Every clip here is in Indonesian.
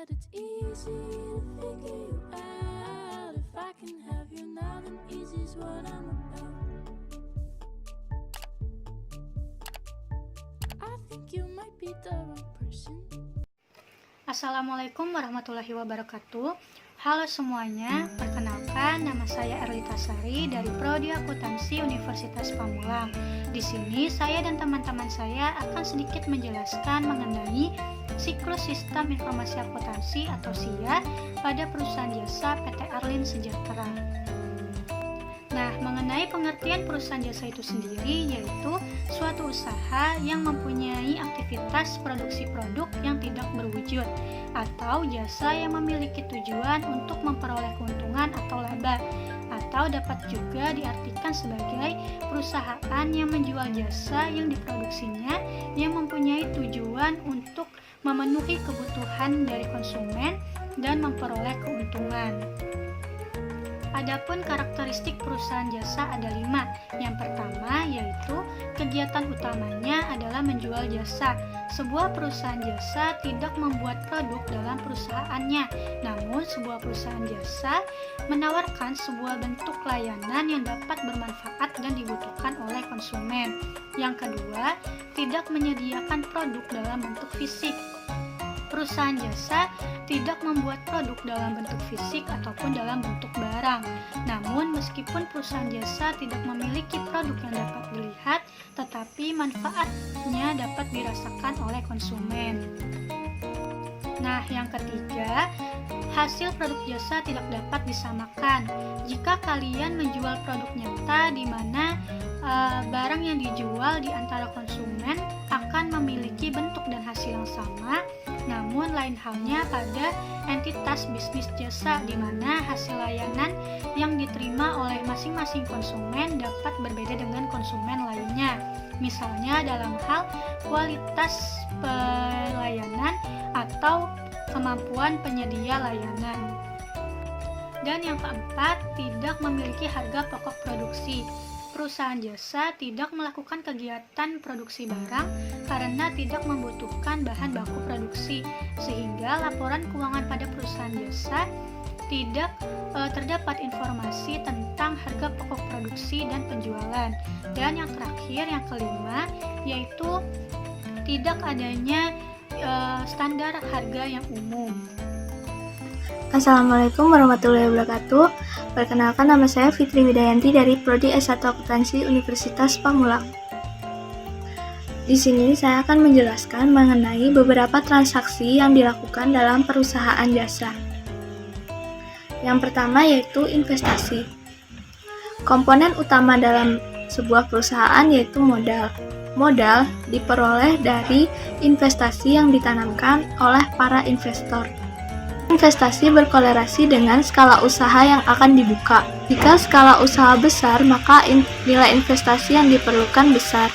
that it's easy to figure you out. If I can have you now, then easy's what I'm about. I think you might be the wrong person. Assalamualaikum warahmatullahi wabarakatuh. Halo semuanya, perkenalkan nama saya Erlita Sari dari Prodi Akuntansi Universitas Pamulang. Di sini saya dan teman-teman saya akan sedikit menjelaskan mengenai siklus sistem informasi akuntansi atau SIA pada perusahaan jasa PT Arlin Sejahtera. Nah, mengenai pengertian perusahaan jasa itu sendiri, yaitu suatu usaha yang mempunyai aktivitas produksi produk yang tidak berwujud, atau jasa yang memiliki tujuan untuk memperoleh keuntungan atau laba, atau dapat juga diartikan sebagai perusahaan yang menjual jasa yang diproduksinya yang mempunyai tujuan untuk memenuhi kebutuhan dari konsumen dan memperoleh keuntungan. Adapun karakteristik perusahaan jasa ada 5. Yang pertama yaitu kegiatan utamanya adalah menjual jasa. Sebuah perusahaan jasa tidak membuat produk dalam perusahaannya, namun sebuah perusahaan jasa menawarkan sebuah bentuk layanan yang dapat bermanfaat dan dibutuhkan oleh konsumen. Yang kedua, tidak menyediakan produk dalam bentuk fisik. Perusahaan jasa tidak membuat produk dalam bentuk fisik ataupun dalam bentuk barang. Namun, meskipun perusahaan jasa tidak memiliki produk yang dapat dilihat, tetapi manfaatnya dapat dirasakan oleh konsumen. Nah, yang ketiga, hasil produk jasa tidak dapat disamakan. Jika kalian menjual produk nyata di mana barang yang dijual di antara konsumen akan memiliki bentuk dan hasil yang sama, namun lain halnya pada entitas bisnis jasa di mana hasil layanan yang diterima oleh masing-masing konsumen dapat berbeda dengan konsumen lainnya. Misalnya dalam hal kualitas pelayanan atau kemampuan penyedia layanan. Dan yang keempat, tidak memiliki harga pokok produksi. Perusahaan jasa tidak melakukan kegiatan produksi barang karena tidak membutuhkan bahan baku produksi, sehingga laporan keuangan pada perusahaan jasa tidak terdapat informasi tentang harga pokok produksi dan penjualan. Dan yang terakhir, yang kelima, yaitu tidak adanya standar harga yang umum. Assalamualaikum warahmatullahi wabarakatuh. Perkenalkan, nama saya Fitri Widayanti dari Prodi S1 Akuntansi Universitas Pamulang. Di sini saya akan menjelaskan mengenai beberapa transaksi yang dilakukan dalam perusahaan jasa. Yang pertama yaitu investasi. Komponen utama dalam sebuah perusahaan yaitu modal. Modal diperoleh dari investasi yang ditanamkan oleh para investor. Investasi berkorelasi dengan skala usaha yang akan dibuka. Jika skala usaha besar, maka nilai investasi yang diperlukan besar.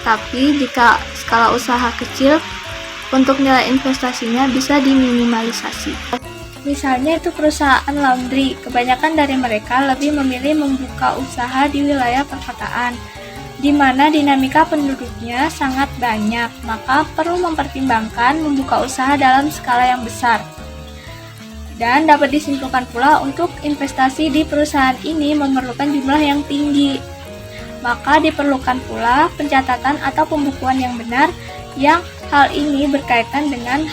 Tapi jika skala usaha kecil, untuk nilai investasinya bisa diminimalisasi. Misalnya itu perusahaan laundry, kebanyakan dari mereka lebih memilih membuka usaha di wilayah perkotaan, di mana dinamika penduduknya sangat banyak, maka perlu mempertimbangkan membuka usaha dalam skala yang besar. Dan dapat disimpulkan pula untuk investasi di perusahaan ini memerlukan jumlah yang tinggi. Maka diperlukan pula pencatatan atau pembukuan yang benar, yang hal ini berkaitan dengan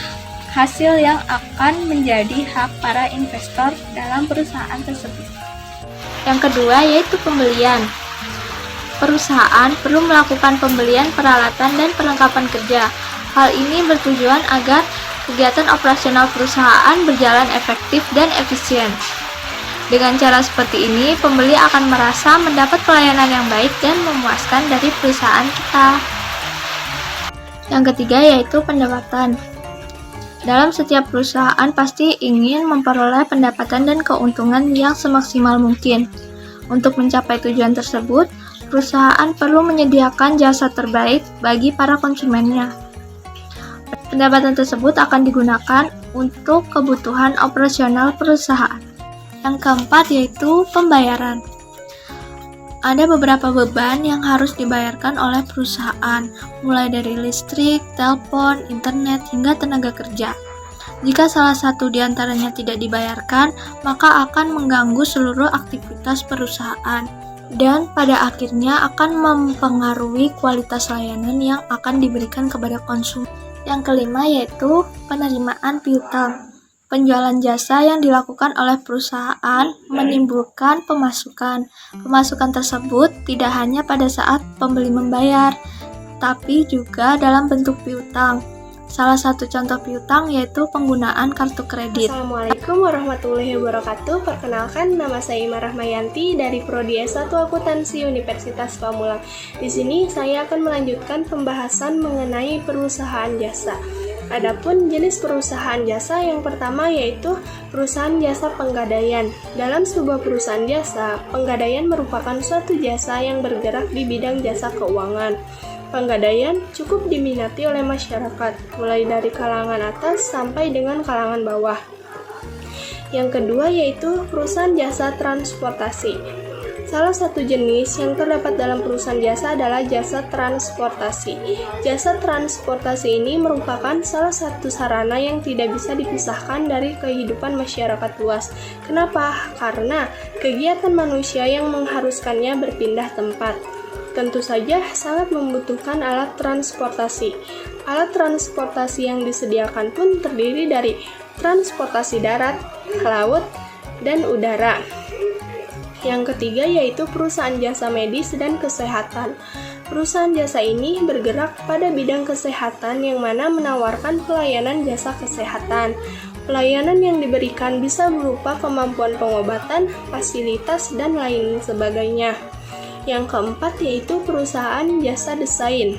hasil yang akan menjadi hak para investor dalam perusahaan tersebut. Yang kedua yaitu pembelian. Perusahaan perlu melakukan pembelian peralatan dan perlengkapan kerja. Hal ini bertujuan agar kegiatan operasional perusahaan berjalan efektif dan efisien. Dengan cara seperti ini, pembeli akan merasa mendapat pelayanan yang baik dan memuaskan dari perusahaan kita. Yang ketiga yaitu pendapatan. Dalam setiap perusahaan pasti ingin memperoleh pendapatan dan keuntungan yang semaksimal mungkin. Untuk mencapai tujuan tersebut, perusahaan perlu menyediakan jasa terbaik bagi para konsumennya. Pendapatan tersebut akan digunakan untuk kebutuhan operasional perusahaan. Yang keempat yaitu pembayaran. Ada beberapa beban yang harus dibayarkan oleh perusahaan, mulai dari listrik, telepon, internet, hingga tenaga kerja. Jika salah satu di antaranya tidak dibayarkan, maka akan mengganggu seluruh aktivitas perusahaan dan pada akhirnya akan mempengaruhi kualitas layanan yang akan diberikan kepada konsumen. Yang kelima yaitu penerimaan piutang. Penjualan jasa yang dilakukan oleh perusahaan menimbulkan pemasukan. Pemasukan tersebut tidak hanya pada saat pembeli membayar, tapi juga dalam bentuk piutang. Salah satu contoh piutang yaitu penggunaan kartu kredit. Assalamualaikum warahmatullahi wabarakatuh. Perkenalkan, nama saya Ima Rahmayanti dari Prodi S1 Akuntansi Universitas Pamulang. Di sini saya akan melanjutkan pembahasan mengenai perusahaan jasa. Adapun jenis perusahaan jasa yang pertama yaitu perusahaan jasa penggadaian. Dalam sebuah perusahaan jasa, penggadaian merupakan suatu jasa yang bergerak di bidang jasa keuangan. Penggadaian cukup diminati oleh masyarakat, mulai dari kalangan atas sampai dengan kalangan bawah. Yang kedua yaitu perusahaan jasa transportasi. Salah satu jenis yang terdapat dalam perusahaan jasa adalah jasa transportasi. Jasa transportasi ini merupakan salah satu sarana yang tidak bisa dipisahkan dari kehidupan masyarakat luas. Kenapa? Karena kegiatan manusia yang mengharuskannya berpindah tempat. Tentu saja sangat membutuhkan alat transportasi. Alat transportasi yang disediakan pun terdiri dari transportasi darat, laut, dan udara. Yang ketiga yaitu perusahaan jasa medis dan kesehatan. Perusahaan jasa ini bergerak pada bidang kesehatan yang mana menawarkan pelayanan jasa kesehatan. Pelayanan yang diberikan bisa berupa kemampuan pengobatan, fasilitas, dan lain sebagainya. Yang keempat yaitu perusahaan jasa desain.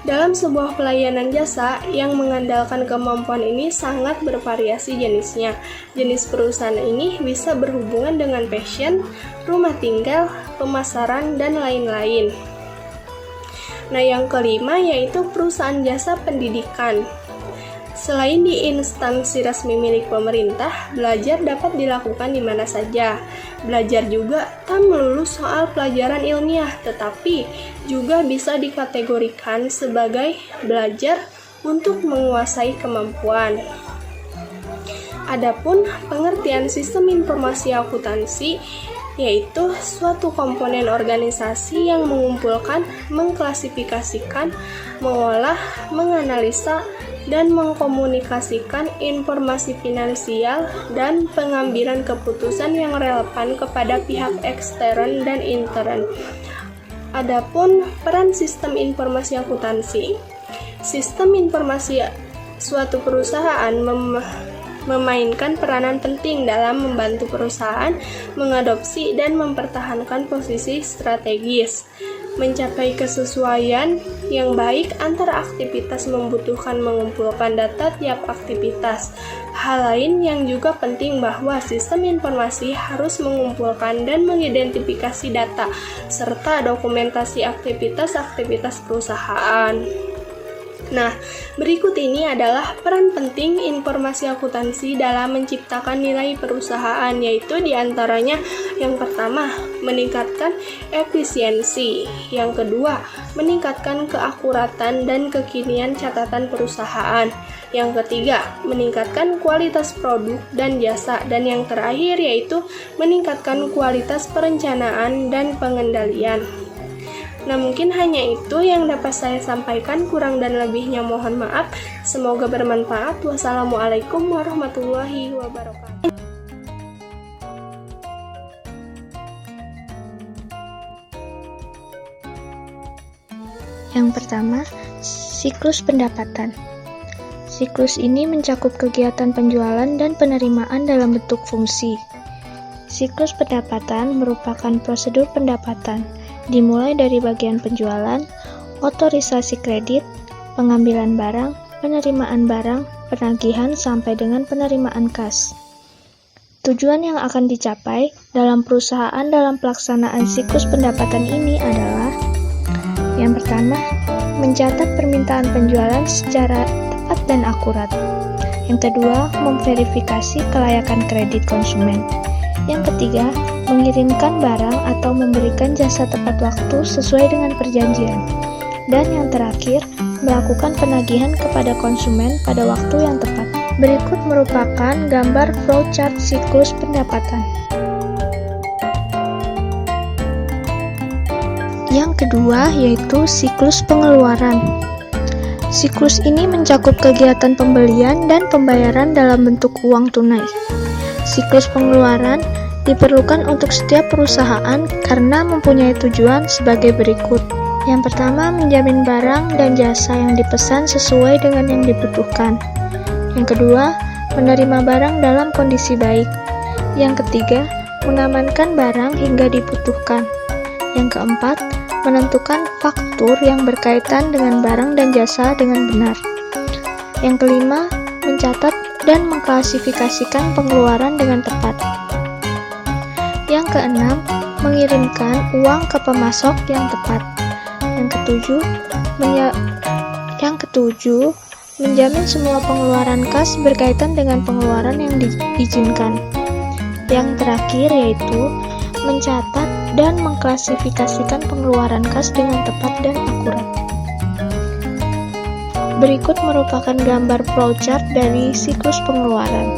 Dalam sebuah pelayanan jasa yang mengandalkan kemampuan ini sangat bervariasi jenisnya. Jenis perusahaan ini bisa berhubungan dengan fashion, rumah tinggal, pemasaran, dan lain-lain. Nah, yang kelima yaitu perusahaan jasa pendidikan. Selain di instansi resmi milik pemerintah, belajar dapat dilakukan di mana saja. Belajar juga tak melulu soal pelajaran ilmiah, tetapi juga bisa dikategorikan sebagai belajar untuk menguasai kemampuan. Adapun pengertian sistem informasi akuntansi yaitu suatu komponen organisasi yang mengumpulkan, mengklasifikasikan, mengolah, menganalisa, dan mengkomunikasikan informasi finansial dan pengambilan keputusan yang relevan kepada pihak ekstern dan intern. Adapun peran sistem informasi akuntansi. Sistem informasi suatu perusahaan memainkan peranan penting dalam membantu perusahaan mengadopsi dan mempertahankan posisi strategis, mencapai kesesuaian yang baik antara aktivitas membutuhkan mengumpulkan data tiap aktivitas. Hal lain yang juga penting bahwa sistem informasi harus mengumpulkan dan mengidentifikasi data serta dokumentasi aktivitas-aktivitas perusahaan. Nah, berikut ini adalah peran penting informasi akuntansi dalam menciptakan nilai perusahaan, yaitu diantaranya yang pertama, meningkatkan efisiensi. Yang kedua, meningkatkan keakuratan dan kekinian catatan perusahaan. Yang ketiga, meningkatkan kualitas produk dan jasa. Dan yang terakhir yaitu meningkatkan kualitas perencanaan dan pengendalian. Nah, mungkin hanya itu yang dapat saya sampaikan, kurang dan lebihnya mohon maaf. Semoga bermanfaat. Wassalamualaikum warahmatullahi wabarakatuh. Yang pertama, siklus pendapatan. Siklus ini mencakup kegiatan penjualan dan penerimaan dalam bentuk fungsi. Siklus pendapatan merupakan prosedur pendapatan, dimulai dari bagian penjualan, otorisasi kredit, pengambilan barang, penerimaan barang, penagihan, sampai dengan penerimaan kas. Tujuan yang akan dicapai dalam perusahaan dalam pelaksanaan siklus pendapatan ini adalah: yang pertama, mencatat permintaan penjualan secara tepat dan akurat. Yang kedua, memverifikasi kelayakan kredit konsumen. Yang ketiga, mengirimkan barang atau memberikan jasa tepat waktu sesuai dengan perjanjian. Dan yang terakhir, melakukan penagihan kepada konsumen pada waktu yang tepat. Berikut merupakan gambar flowchart siklus pendapatan. Yang kedua yaitu siklus pengeluaran. Siklus ini mencakup kegiatan pembelian dan pembayaran dalam bentuk uang tunai. Siklus pengeluaran diperlukan untuk setiap perusahaan karena mempunyai tujuan sebagai berikut. Yang pertama, menjamin barang dan jasa yang dipesan sesuai dengan yang dibutuhkan. Yang kedua, menerima barang dalam kondisi baik. Yang ketiga, mengamankan barang hingga dibutuhkan. Yang keempat, menentukan faktur yang berkaitan dengan barang dan jasa dengan benar. Yang kelima, mencatat dan mengklasifikasikan pengeluaran dengan tepat. Yang keenam, mengirimkan uang ke pemasok yang tepat. Yang ketujuh, menjamin semua pengeluaran kas berkaitan dengan pengeluaran yang diizinkan. Yang terakhir yaitu mencatat dan mengklasifikasikan pengeluaran kas dengan tepat dan akurat. Berikut merupakan gambar flowchart dari siklus pengeluaran.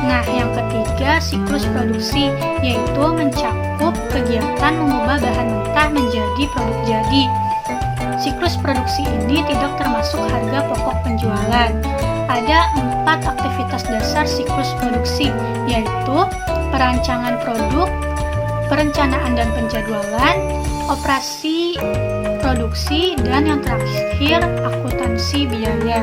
Nah, yang ketiga, siklus produksi, yaitu mencakup kegiatan mengubah bahan mentah menjadi produk jadi. Siklus produksi ini tidak termasuk harga pokok penjualan. Ada 4 aktivitas dasar siklus produksi, yaitu perancangan produk, perencanaan dan penjadwalan, operasi produksi, dan yang terakhir akuntansi biaya.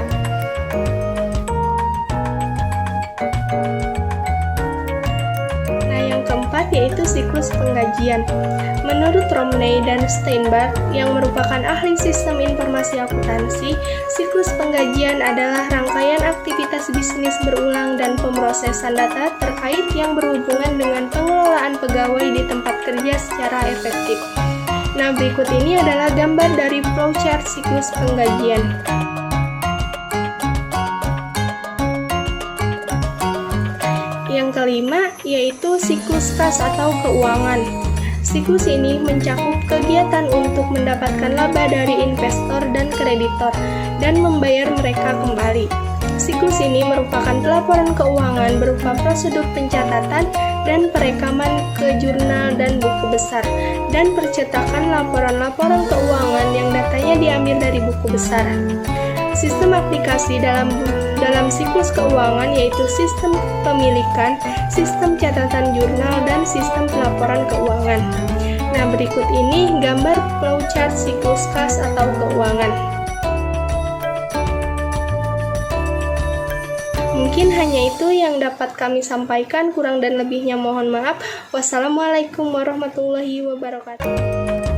Nah, yang keempat yaitu siklus penggajian. Menurut Romney dan Steinberg, yang merupakan ahli sistem informasi akuntansi, siklus penggajian adalah rangkaian aktivitas bisnis berulang dan pemrosesan data terkait yang berhubungan dengan pengelolaan pegawai di tempat kerja secara efektif. Nah, berikut ini adalah gambar dari flowchart siklus penggajian. Yang kelima yaitu siklus kas atau keuangan. Siklus ini mencakup kegiatan untuk mendapatkan laba dari investor dan kreditor dan membayar mereka kembali. Siklus ini merupakan pelaporan keuangan berupa prosedur pencatatan dan perekaman ke jurnal dan buku besar, dan percetakan laporan-laporan keuangan yang datanya diambil dari buku besar. Sistem aplikasi dalam siklus keuangan yaitu sistem pemilikan, sistem catatan jurnal, dan sistem pelaporan keuangan. Nah, berikut ini gambar flowchart siklus kas atau keuangan. Mungkin hanya itu yang dapat kami sampaikan, kurang dan lebihnya mohon maaf. Wassalamualaikum warahmatullahi wabarakatuh.